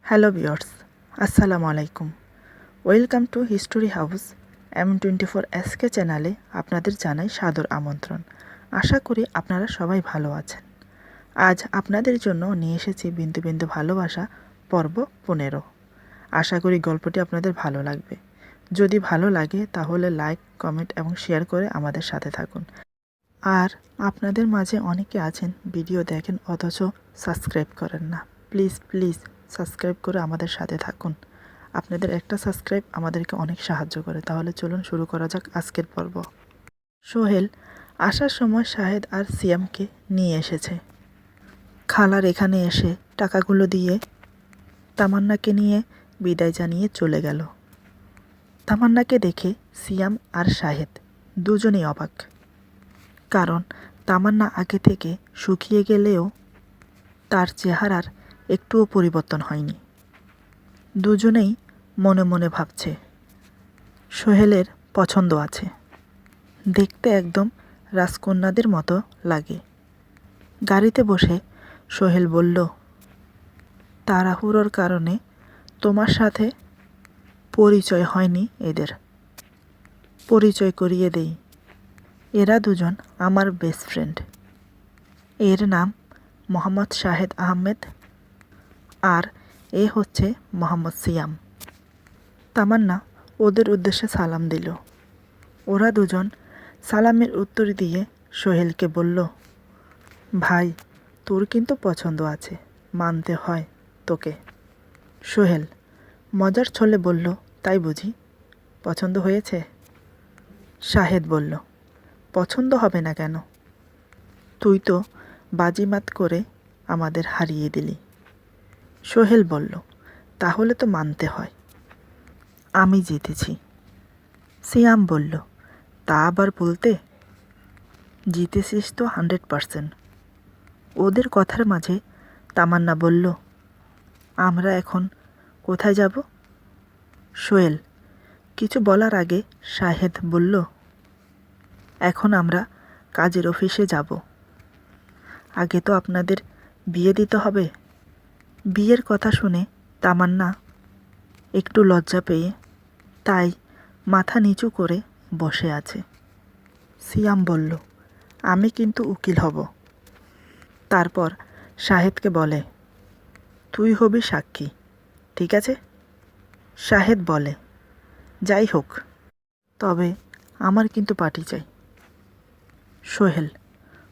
Hello viewers, আসসালামু আলাইকুম। Welcome to history house M24SK চ্যানেলে আপনাদের জানাই সাদর আমন্ত্রণ। আশা করি আপনারা সবাই ভালো আছেন। আজ আপনাদের জন্য নিয়ে এসেছি বিন্দু বিন্দু ভালোবাসা পর্ব 15। আশা করি গল্পটি আপনাদের ভালো লাগবে। যদি ভালো লাগে তাহলে লাইক, কমেন্ট এবং শেয়ার করে আমাদের সাথে থাকুন। আর আপনাদের মাঝে অনেকে আছেন ভিডিও দেখেন অথচ সাবস্ক্রাইব করেন না। প্লিজ সাবস্ক্রাইব করে আমাদের সাথে থাকুন। আপনাদের একটা সাবস্ক্রাইব আমাদেরকে অনেক সাহায্য করে। তাহলে চলুন শুরু করা যাক আজকের পর্ব। সোহেল আসার সময় শাহেদ আর সিয়ামকে নিয়ে এসেছে। খালার এখানে এসে টাকাগুলো দিয়ে তামান্নাকে নিয়ে বিদায় জানিয়ে চলে গেল। তামান্নাকে দেখে সিয়াম আর শাহেদ দুজনেই অবাক। কারণ তামান্না আগে থেকে শুকিয়ে গেলেও তার চেহারার একটুও পরিবর্তন হয়নি। দুজনেই মনে মনে ভাবছে সোহেলের পছন্দ আছে। দেখতে একদম রাজকন্যাদের মতো লাগে। গাড়িতে বসে সোহেল বলল, তাড়াহুড়োর কারণে তোমার সাথে পরিচয় হয়নি এদের। পরিচয় করিয়ে দেই, এরা দুজন আমার বেস্ট ফ্রেন্ড। এর নাম মোহাম্মদ শাহেদ আহমেদ আর এ হচ্ছে মোহাম্মদ সিয়াম। তামান্না ওদের উদ্দেশ্যে সালাম দিল। ওরা দুজন সালামের উত্তর দিয়ে সোহেলকে বলল, ভাই তোর কিন্তু পছন্দ আছে, মানতে হয় তোকে। সোহেল মজার ছলে বলল, তাই বুঝি, পছন্দ হয়েছে? শাহেদ বলল, পছন্দ হবে না কেন? তুই তো বাজিমাত করে আমাদের হারিয়ে দিলি। সোহেল বলল, তাহলে তো মানতে হয়, আমি জিতেছি। সিয়াম বলল, তা আবার বলতে? জিতেছিস তো 100%। ওদের কথার মাঝে তামান্না বলল, আমরা এখন কোথায় যাব? সোহেল কিছু বলার আগে শাহেদ বলল, এখন আমরা কাজের অফিসে যাব। আগে তো আপনাদের বিয়ে দিতে হবে। বিয়ের কথা শুনে তামান্না একটু লজ্জা পেয়ে তাই মাথা নিচু করে বসে আছে। সিয়াম বলল, আমি কিন্তু উকিল হব। তারপর শাহেদকে বলে, তুই হবি সাক্ষী, ঠিক আছে? শাহেদ বলে, যাই হোক, তবে আমার কিন্তু পার্টি চাই। সোহেল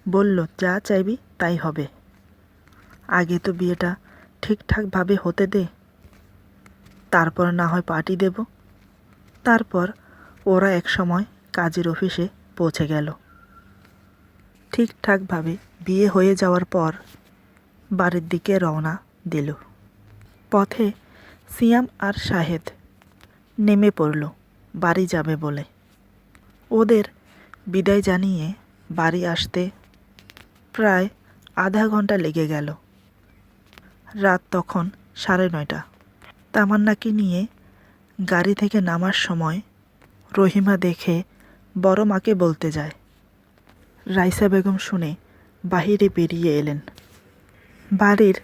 বলল, যা চাইবি তাই হবে। আগে তো বিয়েটা ঠিকঠাকভাবে হতে দে, তারপর না হয় পার্টি দেব। তারপর ওরা একসময় কাজের অফিসে পৌঁছে গেল। ঠিকঠাকভাবে বিয়ে হয়ে যাওয়ার পর বাড়ির দিকে রওনা দিল। পথে সিয়াম আর শাহেদ নেমে পড়ল বাড়ি যাবে বলে। ওদের বিদায় জানিয়ে বাড়ি আসতে প্রায় আধা ঘন্টা লেগে গেল। রাত তখন 9:30। তামান্নাকে নিয়ে গাড়ি থেকে নামার সময় রহিমা দেখে বড় মাকে বলতে যায়। রাইসা বেগম শুনে বাহিরে বেরিয়ে এলেন। বাড়ির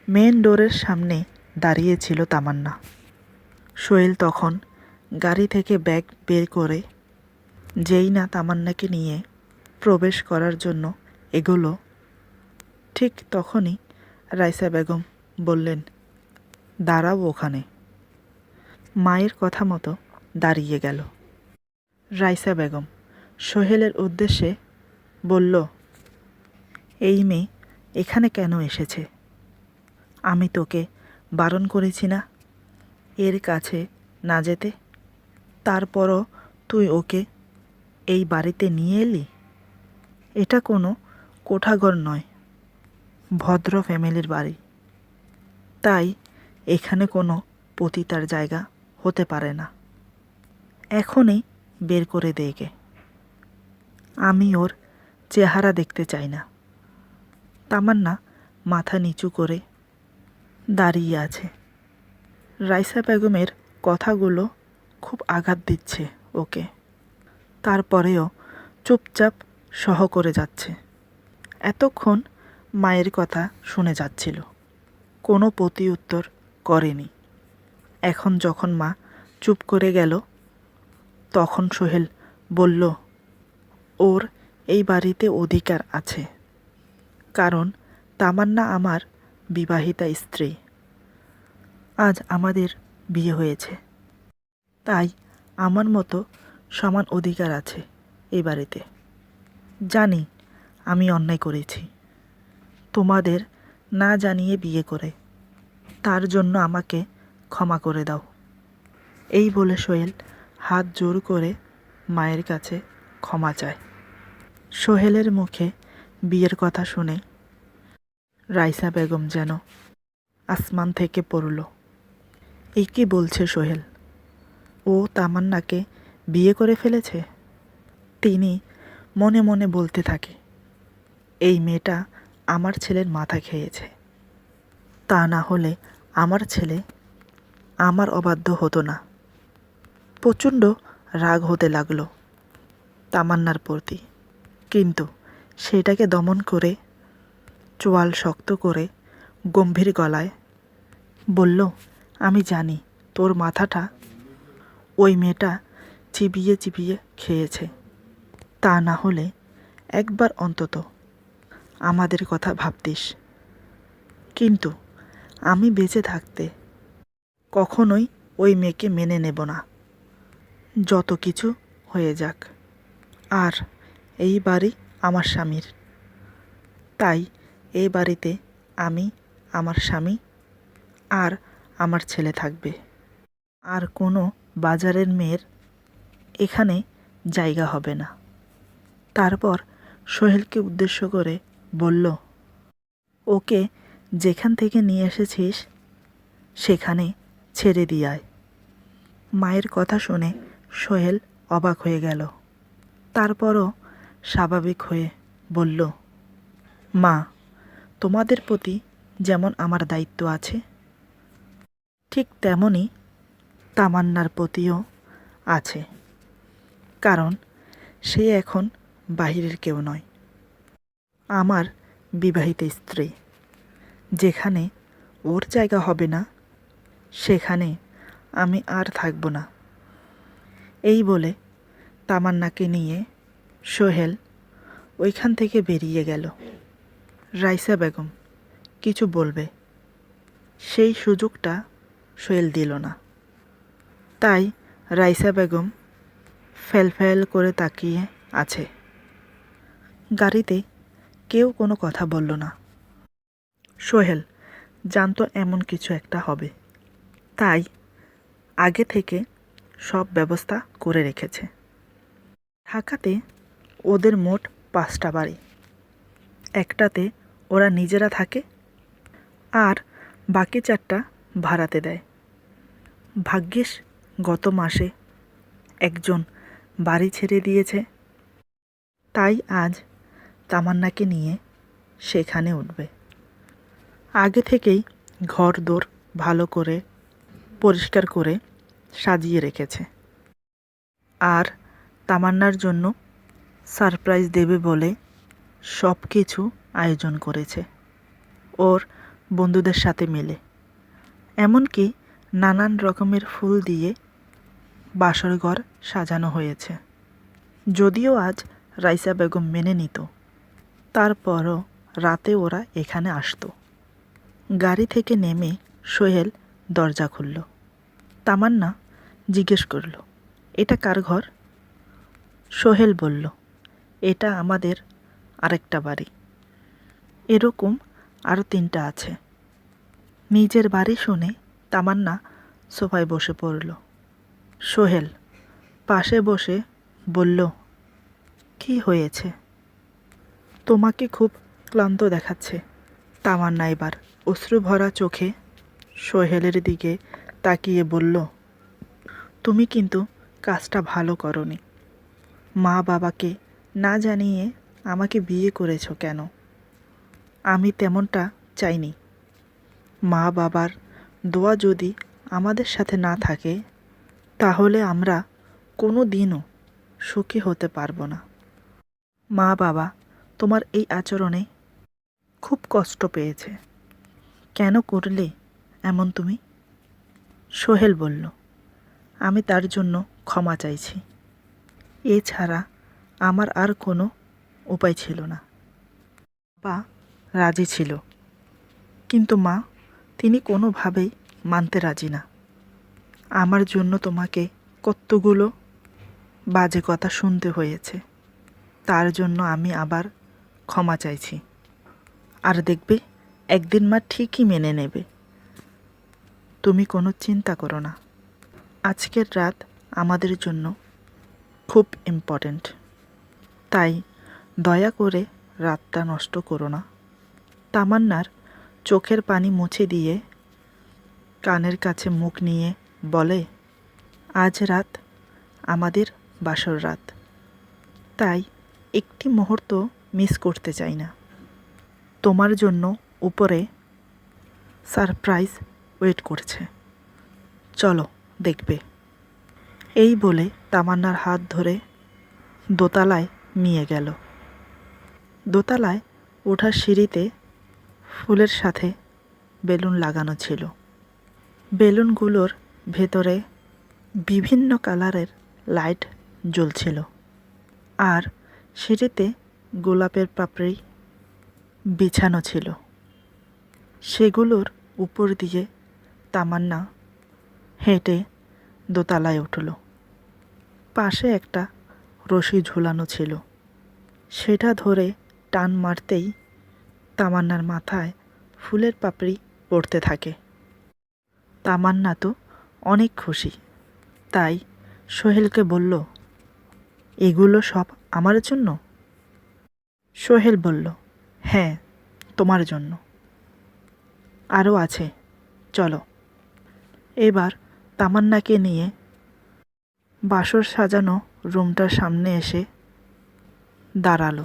মেন ডোরের সামনে দাঁড়িয়ে ছিল তামান্না। সোহেল তখন গাড়ি থেকে ব্যাগ বের করে যেই না তামান্নাকে নিয়ে প্রবেশ করার জন্য এগোলো, ঠিক তখনই রাইসা বেগম বললেন, দাঁড়াও ওখানে। মায়ের কথা মতো দাঁড়িয়ে গেল। রাইসা বেগম সোহেলের উদ্দেশ্যে বলল, এই মেয়ে এখানে কেন এসেছে? আমি তোকে বারণ করেছি না এর কাছে না যেতে? তারপরও তুই ওকে এই বাড়িতে নিয়ে এলি। এটা কোনো কোঠাঘর নয়, ভদ্র ফ্যামিলির বাড়ি। তাই এখানে কোনো পতিতার জায়গা হতে পারে না। এখনই বের করে দে একে। আমি ওর চেহারা দেখতে চাই না। তামান্না মাথা নিচু করে দাঁড়িয়ে আছে। রাইসা বেগমের কথাগুলো খুব আঘাত দিচ্ছে ওকে। তারপরেও চুপচাপ সহ করে যাচ্ছে। এতক্ষণ মায়ের কথা শুনে যাচ্ছিল, কোনো প্রতি উত্তর করেনি। এখন যখন মা চুপ করে গেল, তখন সোহেল বলল, ওর এই বাড়িতে অধিকার আছে, কারণ তামান্না আমার বিবাহিতা স্ত্রী। আজ আমাদের বিয়ে হয়েছে, তাই আমার মতো সমান অধিকার আছে এই বাড়িতে। জানি আমি অন্যায় করেছি, তোমাদের না জানিয়ে বিয়ে করে, তার জন্য আমাকে ক্ষমা করে দাও। এই বলে সোহেল হাত জোর করে মায়ের কাছে ক্ষমা চায়। সোহেলের মুখে বিয়ের কথা শুনে রাইসা বেগম যেন আসমান থেকে পড়ল। এই কি বলছে সোহেল? ও তামান্নাকে বিয়ে করে ফেলেছে? তিনি মনে মনে বলতে থাকে, এই মেয়েটা আমার ছেলের মাথা খেয়েছে, তা না হলে আমার ছেলে আমার অবাধ্য হতো না। প্রচণ্ড রাগ হতে লাগলো তামান্নার প্রতি, কিন্তু সেটাকে দমন করে চোয়াল শক্ত করে গম্ভীর গলায় বলল, আমি জানি তোর মাথাটা ওই মেয়েটা চিবিয়ে চিবিয়ে খেয়েছে, তা না হলে একবার অন্তত আমাদের কথা ভাবতিস। কিন্তু আমি বেঁচে থাকতে কখনোই ওই মেয়েকে মেনে নেব না, যত কিছু হয়ে যাক। আর এই বাড়ি আমার স্বামীর, তাই এই বাড়িতে আমি, আমার স্বামী আর আমার ছেলে থাকবে। আর কোনো বাজারের মেয়ের এখানে জায়গা হবে না। তারপর সোহেলকে উদ্দেশ্য করে বলল, ওকে যেখান থেকে নিয়ে এসেছিস সেখানে ছেড়ে দিয়ে আয়। মায়ের কথা শুনে সোহেল অবাক হয়ে গেল। তারপরও স্বাভাবিক হয়ে বলল, মা, তোমাদের প্রতি যেমন আমার দায়িত্ব আছে, ঠিক তেমনই তামান্নার প্রতিও আছে, কারণ সে এখন বাহিরের কেউ নয়, আমার বিবাহিত স্ত্রী। যেখানে ওর জায়গা হবে না সেখানে আমি আর থাকব না। এই বলে তামান্নাকে নিয়ে সোহেল ওইখান থেকে বেরিয়ে গেল। রাইসা বেগম কিছু বলবে, সেই সুযোগটা সোহেল দিল না। তাই রাইসা বেগম ফ্যাল করে তাকিয়ে আছে। গাড়িতে কেউ কোনো কথা বলল না। সোহেল জানতো এমন কিছু একটা হবে, তাই আগে থেকে সব ব্যবস্থা করে রেখেছে। ঢাকাতে ওদের মোট 5টা বাড়ি, একটাতে ওরা নিজেরা থাকে আর বাকি 4টা ভাড়াতে দেয়। ভাগ্যিস গত মাসে একজন বাড়ি ছেড়ে দিয়েছে, তাই আজ তামান্নাকে নিয়ে সেখানে উঠবে। আগে থেকেই ঘর দোর ভালো করে পরিষ্কার করে সাজিয়ে রেখেছে। আর তামান্নার জন্য সারপ্রাইজ দেবে বলে সব কিছু আয়োজন করেছে ওর বন্ধুদের সাথে মিলে। এমনকি নানান রকমের ফুল দিয়ে বাসর ঘর সাজানো হয়েছে। যদিও আজ রাইসা বেগম মেনে নিত, তারপরও রাতে ওরা এখানে আসতো। গাড়ি থেকে নেমে সোহেল দরজা খুলল। তামান্না জিজ্ঞেস করল, এটা কার ঘর? সোহেল বলল, এটা আমাদের আরেকটা বাড়ি, এরকম আরও 3টা আছে। নিজের বাড়ি শুনে তামান্না সোফায় বসে পড়ল। সোহেল পাশে বসে বলল, কি হয়েছে? তোমাকে খুব ক্লান্ত দেখাচ্ছে। তামান্না এবার অশ্রু ভরা চোখে সোহেলের দিকে তাকিয়ে বলল, তুমি কিন্তু কাজটা ভালো করনি। মা বাবাকে না জানিয়ে আমাকে বিয়ে করেছো কেন? আমি তেমনটা চাইনি। মা বাবার দোয়া যদি আমাদের সাথে না থাকে, তাহলে আমরা কোনো দিনও সুখী হতে পারবো না। মা বাবা তোমার এই আচরণে খুব কষ্ট পেয়েছে। কেন করলে এমন তুমি? সোহেল বলল, আমি তার জন্য ক্ষমা চাইছি। এছাড়া আমার আর কোনো উপায় ছিল না। বাবা রাজি ছিল, কিন্তু মা, তিনি কোনোভাবেই মানতে রাজি না। আমার জন্য তোমাকে কতগুলো বাজে কথা শুনতে হয়েছে, তার জন্য আমি আবার ক্ষমা চাইছি। আর দেখবে, একদিন মা ঠিকই মেনে নেবে। তুমি কোনো চিন্তা করো না। আজকের রাত আমাদের জন্য খুব ইম্পর্ট্যান্ট, তাই দয়া করে রাতটা নষ্ট করো না। তামান্নার চোখের পানি মুছে দিয়ে কানের কাছে মুখ নিয়ে বলে, আজ রাত আমাদের বাসর রাত, তাই একটি মুহূর্ত মিস করতে চাই না। তোমার জন্য উপরে সারপ্রাইজ ওয়েট করছে, চলো দেখবে। এই বলে তামান্নার হাত ধরে দোতলায় নিয়ে গেল। দোতলায় ওঠার সিঁড়িতে ফুলের সাথে বেলুন লাগানো ছিল। বেলুনগুলোর ভেতরে বিভিন্ন কালারের লাইট জ্বলছিল, আর সিঁড়িতে গোলাপের পাপড়ি বিছানো ছিল। সেগুলোর উপর দিয়ে তামান্না হেঁটে দোতলায় উঠল। পাশে একটা রশি ঝুলানো ছিল, সেটা ধরে টান মারতেই তামান্নার মাথায় ফুলের পাপড়ি পড়তে থাকে। তামান্না তো অনেক খুশি, তাই সোহেলকে বলল, এগুলো সব আমার জন্য? সোহেল বলল, হ্যাঁ, তোমার জন্য। আরও আছে, চলো। এবার তামান্নাকে নিয়ে বাসর সাজানো রুমটার সামনে এসে দাঁড়ালো।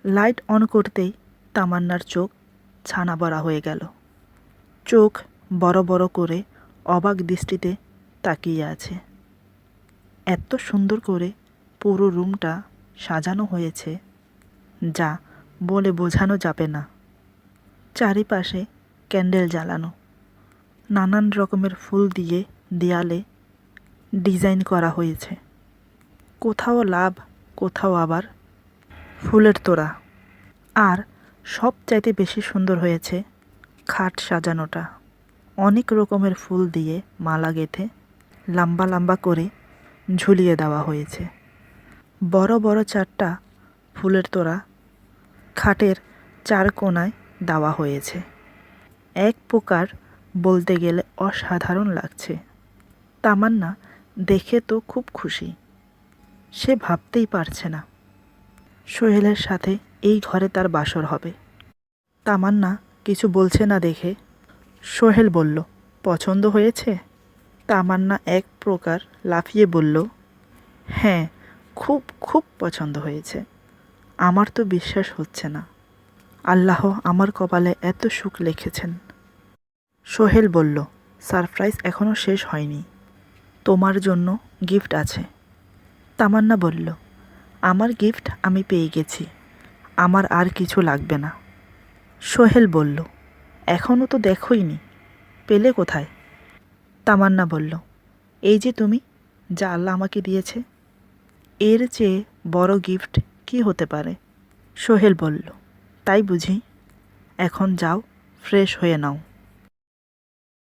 লাইট অন করতেই তামান্নার চোখ ছানা বড়া হয়ে গেল। চোখ বড় বড় করে অবাক দৃষ্টিতে তাকিয়ে আছে। এত সুন্দর করে পুরো রুমটা সাজানো হয়েছে, যা বলে বোঝানো যাবে না। চারিপাশে ক্যান্ডেল জ্বালানো, নানান রকমের ফুল দিয়ে দেয়ালে ডিজাইন করা হয়েছে। কোথাও লাভ, কোথাও আবার ফুলের তোড়া। আর সবচাইতে বেশি সুন্দর হয়েছে খাট সাজানোটা। অনেক রকমের ফুল দিয়ে মালা গেঁথে লম্বা লম্বা করে ঝুলিয়ে দেওয়া হয়েছে। বড় বড় 4টা ফুলের তোড়া খাটের 4 কোণায় দেওয়া হয়েছে। এক প্রকার বলতে গেলে অসাধারণ লাগছে। তামান্না দেখে তো খুব খুশি। সে ভাবতেই পারছে না সোহেলের সাথে এই ঘরে তার বাসর হবে। তামান্না কিছু বলছে না দেখে সোহেল বলল, পছন্দ হয়েছে? তামান্না এক প্রকার লাফিয়ে বলল, হ্যাঁ, খুব খুব পছন্দ হয়েছে। আমার তো বিশ্বাস হচ্ছে না, আল্লাহ আমার কপালে এত সুখ লিখেছেন। সোহেল বলল, সারপ্রাইজ এখনও শেষ হয়নি, তোমার জন্য গিফট আছে। তামান্না বলল, আমার গিফট আমি পেয়ে গেছি, আমার আর কিছু লাগবে না। সোহেল বলল, এখনও তো দেখোইনি, পেলে কোথায়? তামান্না বলল, এই যে তুমি, যা আল্লাহ আমাকে দিয়েছে, এর চেয়ে বড় গিফট কি হতে পারে? সোহেল বলল, তাই বুঝি? এখন যাও, ফ্রেশ হয়ে নাও।